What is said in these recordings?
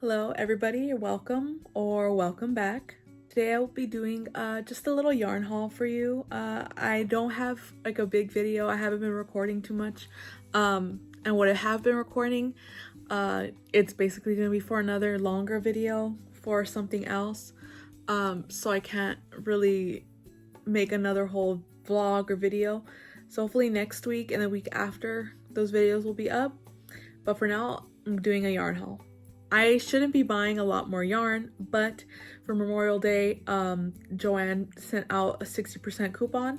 Hello everybody, welcome or welcome back. Today I will be doing just a little yarn haul for you. I don't have like a big video. I haven't been recording too much. And what I have been recording, it's basically going to be for another longer video for something else. So I can't really make another whole vlog or video. So hopefully next week and the week after those videos will be up. But for now, I'm doing a yarn haul. I shouldn't be buying a lot more yarn, but for Memorial Day, JOANN sent out a 60% coupon,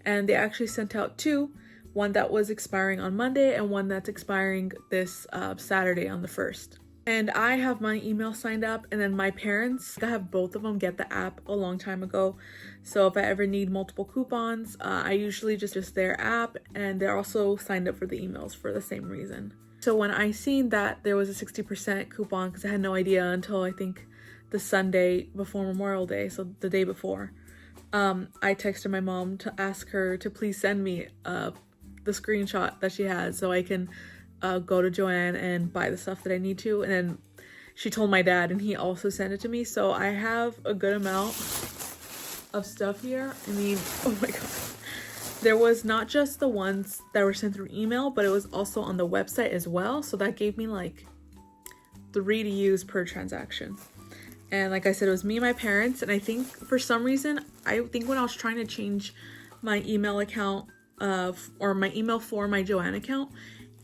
and they actually sent out two, one that was expiring on Monday and one that's expiring this Saturday on the 1st. And I have my email signed up, and then my parents, I have both of them get the app a long time ago. So if I ever need multiple coupons, I usually just their app, and they're also signed up for the emails for the same reason. So when I seen that there was a 60% coupon, because I had no idea until I think the Sunday before Memorial Day, so the day before, I texted my mom to ask her to please send me the screenshot that she had so I can go to JOANN and buy the stuff that I need to. And then she told my dad and he also sent it to me. So I have a good amount of stuff here. I mean, oh my god. There was not just the ones that were sent through email, but it was also on the website as well. So that gave me like 3 to use per transaction. And like I said, it was me and my parents. And I think for some reason, I think when I was trying to change my email account or my email for my JOANN account,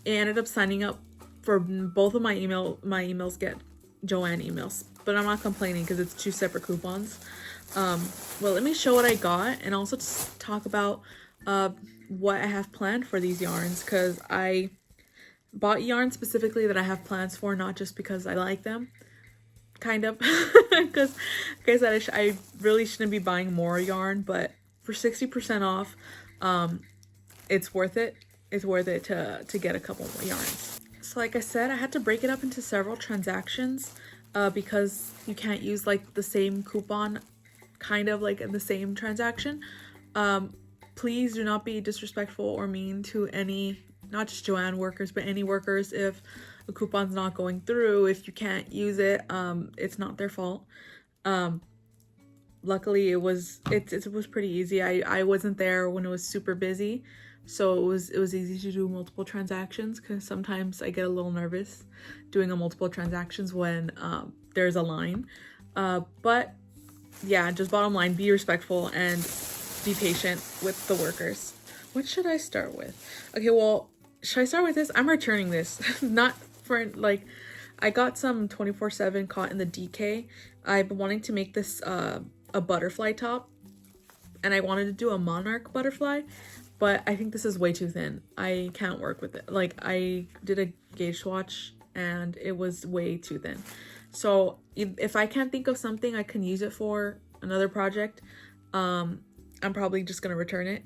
I ended up signing up for both of my emails get JOANN emails. But I'm not complaining because it's 2 separate coupons. Well, let me show what I got and also just talk about what I have planned for these yarns, because I bought yarn specifically that I have plans for, not just because I like them, kind of, because like I said, I really shouldn't be buying more yarn, but for 60% off, it's worth it. It's worth it to get a couple more yarns. So like I said, I had to break it up into several transactions because you can't use like the same coupon kind of like in the same transaction. Please do not be disrespectful or mean to any, not just JOANN workers, but any workers if a coupon's not going through. If you can't use it, it's not their fault. Luckily it was pretty easy. I wasn't there when it was super busy, so it was easy to do multiple transactions, because sometimes I get a little nervous doing a multiple transactions when there's a line. But yeah, just bottom line, be respectful and be patient with the workers. What should I start with? Okay, well, should I start with this? I'm returning this. Not for, like, I got some 24/7 caught in the DK. I've been wanting to make this a butterfly top, and I wanted to do a monarch butterfly, but I think this is way too thin. I can't work with it. Like, I did a gauge swatch and it was way too thin. So if I can't think of something I can use it for another project, I'm probably just gonna return it.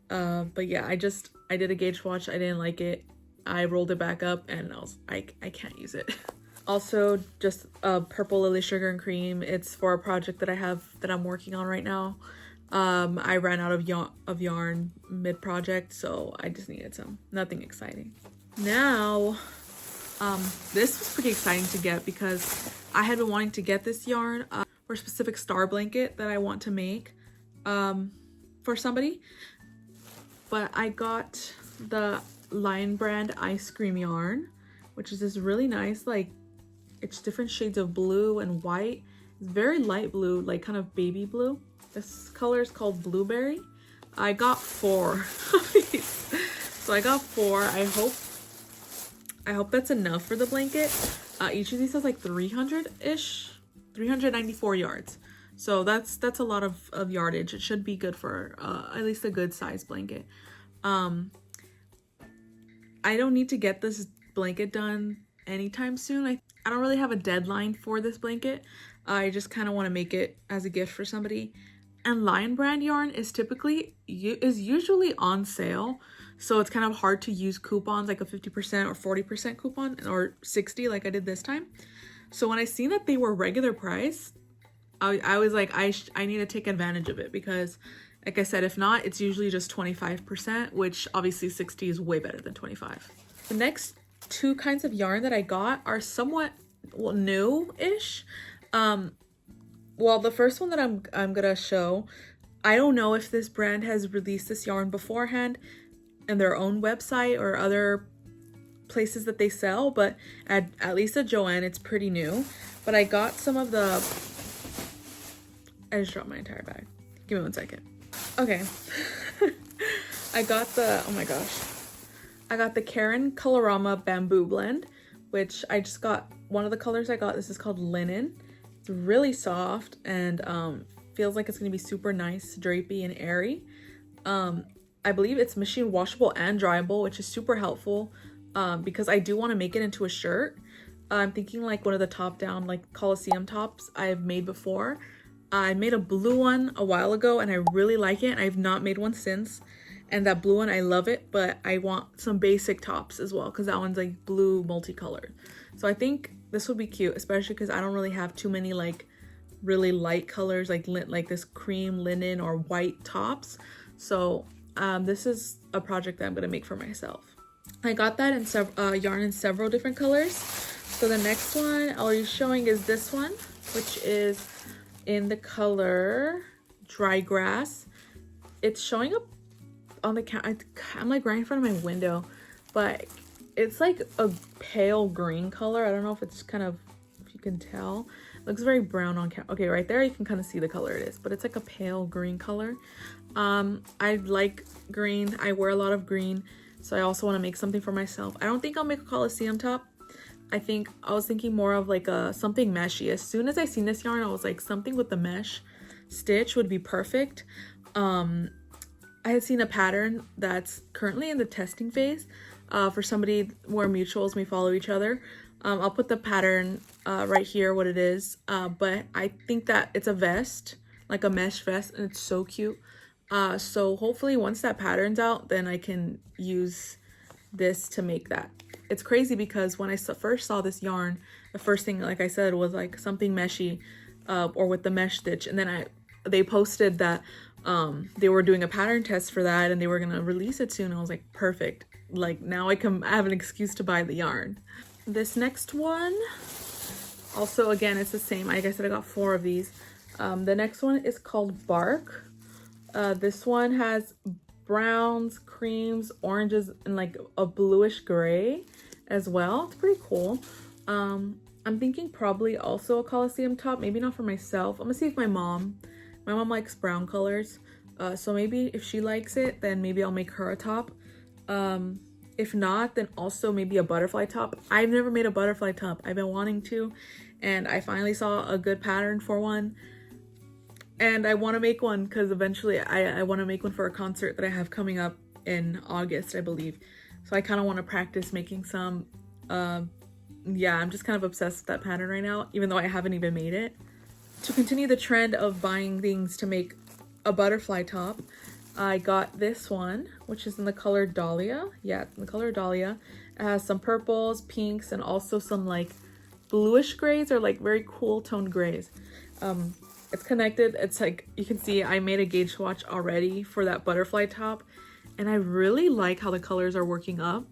But yeah, I did a gauge swatch. I didn't like it. I rolled it back up and I can't use it. Also, just purple lily sugar and cream. It's for a project that I have that I'm working on right now. I ran out of yarn mid-project, so I just needed some. Nothing exciting. Now, this was pretty exciting to get because I had been wanting to get this yarn for a specific star blanket that I want to make for somebody. But I got the Lion brand ice cream yarn, which is this really nice, like, it's different shades of blue and white. It's very light blue, like kind of baby blue. This color is called blueberry. I got 4 of these. So I got 4. I hope that's enough for the blanket. Each of these has like 300-ish, 394 yards. So that's a lot of yardage. It should be good for at least a good size blanket. I don't need to get this blanket done anytime soon. I don't really have a deadline for this blanket. I just kind of want to make it as a gift for somebody. And Lion brand yarn is usually on sale, so it's kind of hard to use coupons like a 50% or 40% coupon or 60 like I did this time. So when I seen that they were regular price, I was like, I need to take advantage of it, because like I said, if not, it's usually just 25%, which obviously 60 is way better than 25. The next 2 kinds of yarn that I got are somewhat well, new-ish. Well, the first one that I'm gonna show, I don't know if this brand has released this yarn beforehand in their own website or other places that they sell, but at least at JOANN it's pretty new. But I got some of the, I just dropped my entire bag. Give me 1 second. Okay. I got the, oh my gosh, I got the Karen Colorama Bamboo Blend, which I just got one of the colors I got. This is called Linen. It's really soft and feels like it's gonna be super nice, drapey and airy. I believe it's machine washable and dryable, which is super helpful because I do want to make it into a shirt. I'm thinking like one of the top down like Coliseum tops I've made before. I made a blue one a while ago and I really like it. I've not made one since, and that blue one, I love it, but I want some basic tops as well because that one's like blue multicolored. So I think this would be cute, especially because I don't really have too many like really light colors like this cream linen or white tops. So this is a project that I'm gonna make for myself. I got that in yarn in several different colors. So the next one I'll be showing is this one, which is in the color Dry Grass. It's showing up on the count. I'm like right in front of my window, but it's like a pale green color. I don't know if it's kind of, if you can tell. It looks very brown on camera. Okay, right there you can kind of see the color it is, but it's like a pale green color. I like green. I wear a lot of green, so I also want to make something for myself. I don't think I'll make a Coliseum top. I was thinking more of like something meshy. As soon as I seen this yarn, I was like, something with the mesh stitch would be perfect. I had seen a pattern that's currently in the testing phase for somebody where mutuals may follow each other. I'll put the pattern right here, what it is, but I think that it's a vest, like a mesh vest, and it's so cute. So hopefully once that pattern's out, then I can use this to make that. It's crazy because when I first saw this yarn, the first thing, like I said, was like something meshy or with the mesh stitch, and then they posted that they were doing a pattern test for that and they were gonna release it soon. I was like, perfect, like now I have an excuse to buy the yarn. This next one, also again, it's the same. Like I said, I got 4 of these. The next one is called Bark. This one has browns, creams, oranges, and like a bluish gray as well. It's pretty cool. I'm thinking probably also a Coliseum top, maybe not for myself. I'm gonna see if my mom likes brown colors, so maybe if she likes it, then maybe I'll make her a top. If not, then also maybe a butterfly top. I've never made a butterfly top. I've been wanting to, and I finally saw a good pattern for one. And I want to make one because eventually I want to make one for a concert that I have coming up in August, I believe. So I kind of want to practice making some. Yeah, I'm just kind of obsessed with that pattern right now, even though I haven't even made it. To continue the trend of buying things to make a butterfly top, I got this one, which is in the color Dahlia. Yeah, it's in the color Dahlia. It has some purples, pinks, and also some like bluish grays or like very cool toned grays. It's connected. It's like, you can see I made a gauge swatch already for that butterfly top, and I really like how the colors are working up.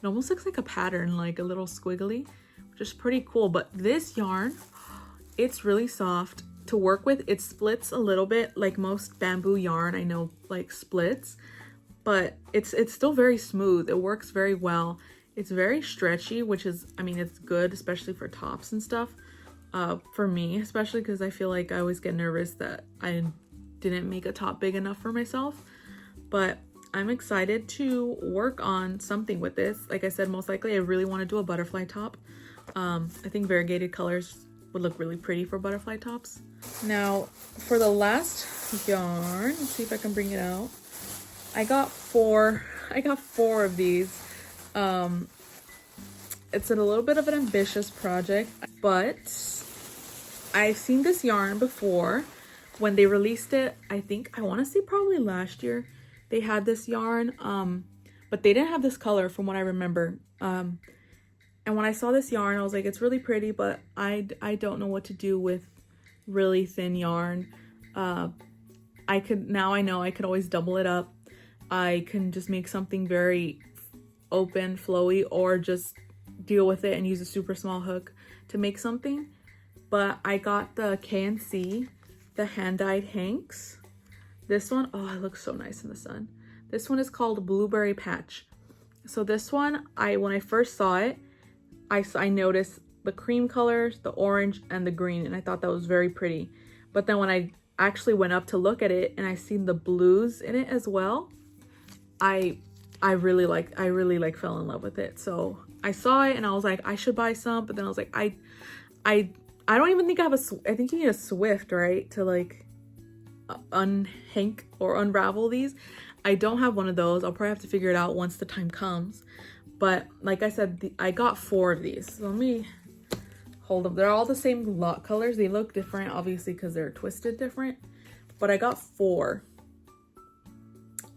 It almost looks like a pattern, like a little squiggly, which is pretty cool. But this yarn, it's really soft to work with. It splits a little bit, like most bamboo yarn I know like splits, but it's still very smooth. It works very well. It's very stretchy, which is, I mean, it's good, especially for tops and stuff. For me, especially because I feel like I always get nervous that I didn't make a top big enough for myself. But I'm excited to work on something with this. Like I said, most likely I really want to do a butterfly top. I think variegated colors would look really pretty for butterfly tops. Now, for the last yarn, let's see if I can bring it out. I got four of these. It's a little bit of an ambitious project, but I've seen this yarn before when they released it. I want to say probably last year they had this yarn, but they didn't have this color from what I remember. And when I saw this yarn, I was like, it's really pretty, but I don't know what to do with really thin yarn. Now I know I could always double it up. I can just make something very open, flowy, or just deal with it and use a super small hook to make something, but I got the KNC, the hand-dyed hanks. This one, oh, it looks so nice in the sun. This one is called Blueberry Patch. So this one, when I first saw it, I noticed the cream colors, the orange, and the green, and I thought that was very pretty. But then when I actually went up to look at it and I seen the blues in it as well, I really fell in love with it. So I saw it and I was like, I should buy some, but then I was like, I don't even think I have I think you need a Swift, right, to like unhank or unravel these. I don't have one of those. I'll probably have to figure it out once the time comes. But like I said, I got 4 of these. So let me hold them. They're all the same lot colors. They look different, obviously, because they're twisted different. But I got 4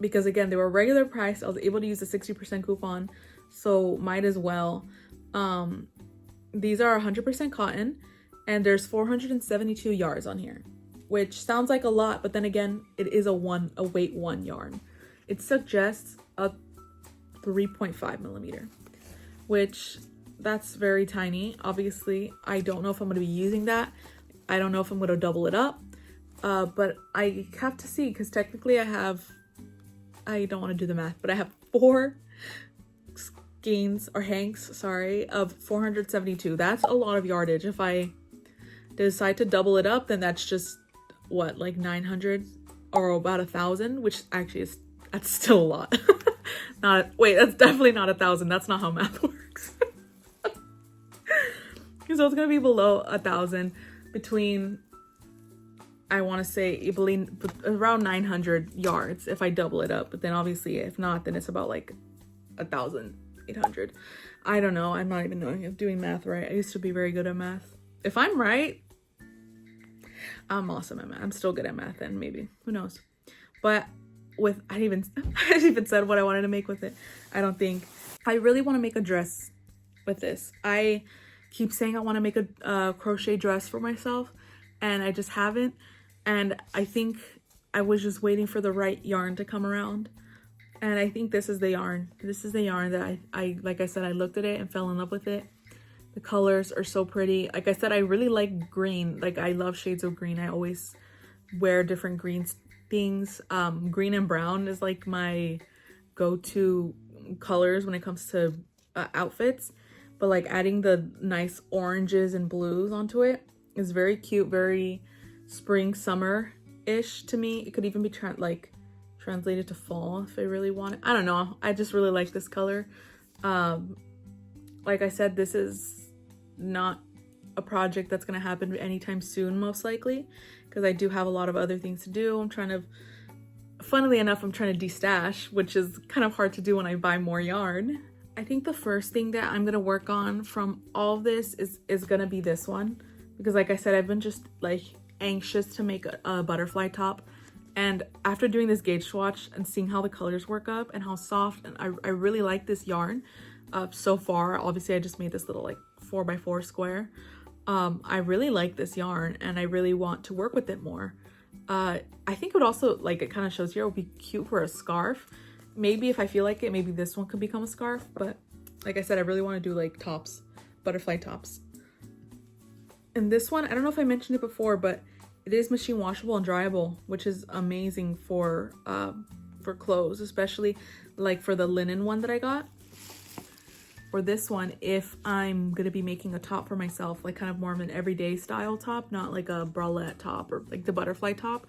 because, again, they were regular price. I was able to use the 60% coupon, so might as well. These are 100% cotton, and there's 472 yards on here, which sounds like a lot, but then again, it is a weight 1 yarn. It suggests a 3.5 millimeter, which that's very tiny. Obviously, I don't know if I'm going to be using that. I don't know if I'm going to double it up, but I have to see, because technically I don't want to do the math, but I have 4 skeins or hanks, sorry, of 472. That's a lot of yardage. If I decide to double it up, then that's just what, like 900 or about 1,000, which actually that's still a lot. Wait, that's definitely not 1,000. That's not how math works. So it's gonna be below 1,000, between, I want to say, around 900 yards if I double it up. But then obviously if not, then it's about like 1,800. I don't know. I'm not even knowing if doing math right. I used to be very good at math. If I'm right, I'm awesome at math. I'm still good at math, and maybe, who knows. But I even said what I wanted to make with it. I don't think. I really want to make a dress with this. I keep saying I want to make a crochet dress for myself, and I just haven't. And I think I was just waiting for the right yarn to come around. And I think this is the yarn. This is the yarn that I like I said, I looked at it and fell in love with it. The colors are so pretty. Like I said, I really like green. Like, I love shades of green. I always wear different green things. Green and brown is like my go-to colors when it comes to outfits. But like adding the nice oranges and blues onto it is very cute, very spring, summer-ish to me. It could even be translated to fall if I really want it. I don't know. I just really like this color. Like I said, this is not a project that's going to happen anytime soon, most likely, because I do have a lot of other things to do. Funnily enough, I'm trying to de-stash, which is kind of hard to do when I buy more yarn. I think the first thing that I'm going to work on from all of this is going to be this one, because like I said, I've been just like anxious to make a butterfly top. And after doing this gauge swatch and seeing how the colors work up and how soft, and I really like this yarn so far. Obviously, I just made this little like 4x4 square. I really like this yarn, and I really want to work with it more. I think it would also, like, it kind of shows here, it would be cute for a scarf. Maybe if I feel like it, maybe this one could become a scarf. But like I said, I really want to do like tops, butterfly tops. And this one, I don't know if I mentioned it before, but it is machine washable and dryable, which is amazing for clothes, especially like for the linen one that I got. For this one, if I'm gonna be making a top for myself, like kind of more of an everyday style top, not like a bralette top or like the butterfly top,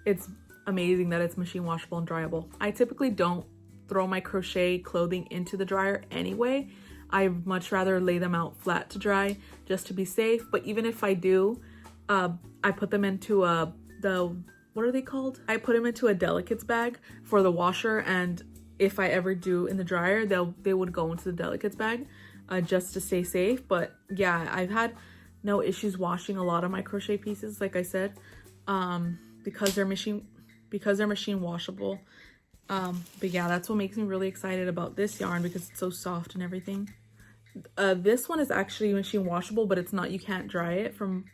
it's amazing that it's machine washable and dryable. I typically don't throw my crochet clothing into the dryer anyway. I much rather lay them out flat to dry just to be safe. But even if I do, I put them into what are they called? I put them into a delicates bag for the washer, and if I ever do in the dryer, they would go into the delicates bag just to stay safe. But yeah, I've had no issues washing a lot of my crochet pieces, like I said, because they're machine washable. But yeah, that's what makes me really excited about this yarn, because it's so soft and everything. This one is actually machine washable, but it's not, you can't dry it from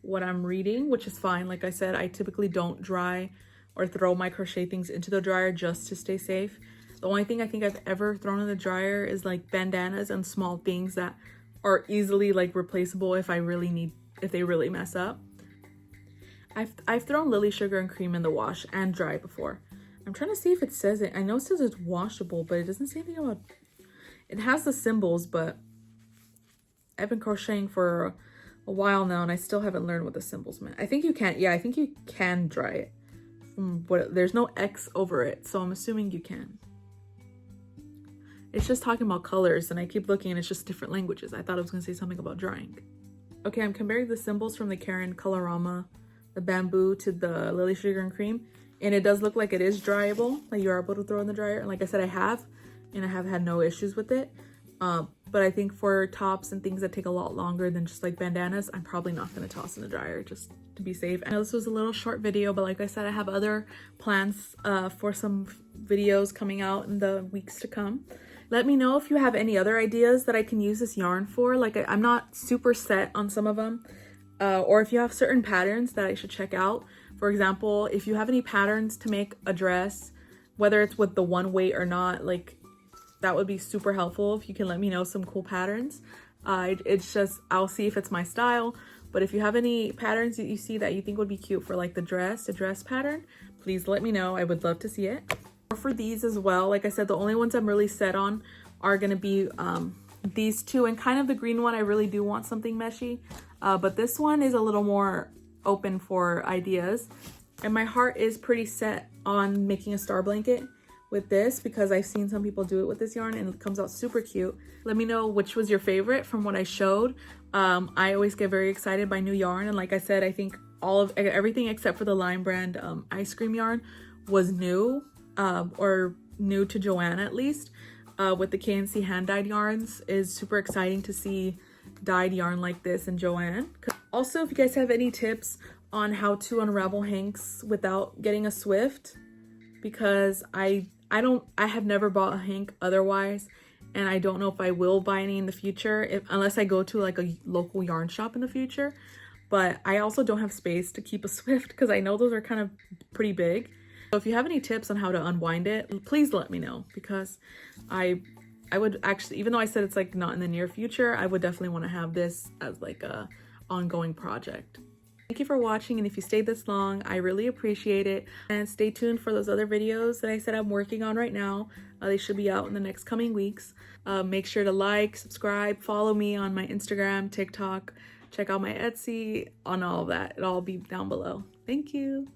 what I'm reading, which is fine. Like I said, I typically don't dry or throw my crochet things into the dryer just to stay safe. The only thing I think I've ever thrown in the dryer is like bandanas and small things that are easily like replaceable if they really mess up. I've thrown lily sugar and cream in the wash and dry before. I'm trying to see if it says it. I know it says it's washable, but it doesn't say anything about it. Has the symbols, but I've been crocheting for a while now and I still haven't learned what the symbols meant. I think you can, yeah, I think you can dry it. There's no X over it, so I'm assuming you can. It's just talking about colors and I keep looking and it's just different languages. I thought I was gonna say something about drying. Okay, I'm comparing the symbols from the Karen Colorama, the bamboo to the lily sugar and cream, and it does look like it is dryable, like you're able to throw in the dryer. And like I said, I have had no issues with it. But I think for tops and things that take a lot longer than just like bandanas, I'm probably not going to toss in the dryer just to be safe. I know this was a little short video, but like I said, I have other plans for some videos coming out in the weeks to come. Let me know if you have any other ideas that I can use this yarn for. Like I'm not super set on some of them. Or if you have certain patterns that I should check out. For example, if you have any patterns to make a dress, whether it's with the one weight or not, like that would be super helpful if you can let me know some cool patterns. It's just, I'll see if it's my style. But if you have any patterns that you see that you think would be cute for like the dress pattern, please let me know. I would love to see it. Or for these as well, like I said, the only ones I'm really set on are gonna be these two, and kind of the green one. I really do want something meshy, but this one is a little more open for ideas. And my heart is pretty set on making a star blanket with this because I've seen some people do it with this yarn and it comes out super cute. Let me know which was your favorite from what I showed. I always get very excited by new yarn, and like I said, I think everything except for the Lime brand ice cream yarn was new, or new to JOANN at least. With the KNC hand dyed yarns is super exciting to see dyed yarn like this in JOANN. Also, if you guys have any tips on how to unravel hanks without getting a Swift, because I have never bought a hank otherwise, and I don't know if I will buy any in the future unless I go to like a local yarn shop in the future. But I also don't have space to keep a Swift because I know those are kind of pretty big. So if you have any tips on how to unwind it, please let me know, because I would actually, even though I said it's like not in the near future, I would definitely want to have this as like a ongoing project. Thank you for watching, and if you stayed this long, I really appreciate it. And stay tuned for those other videos that I said I'm working on right now. They should be out in the next coming weeks. Make sure to like, subscribe, follow me on my Instagram, TikTok, check out my Etsy, on all of that. It'll all be down below. Thank you.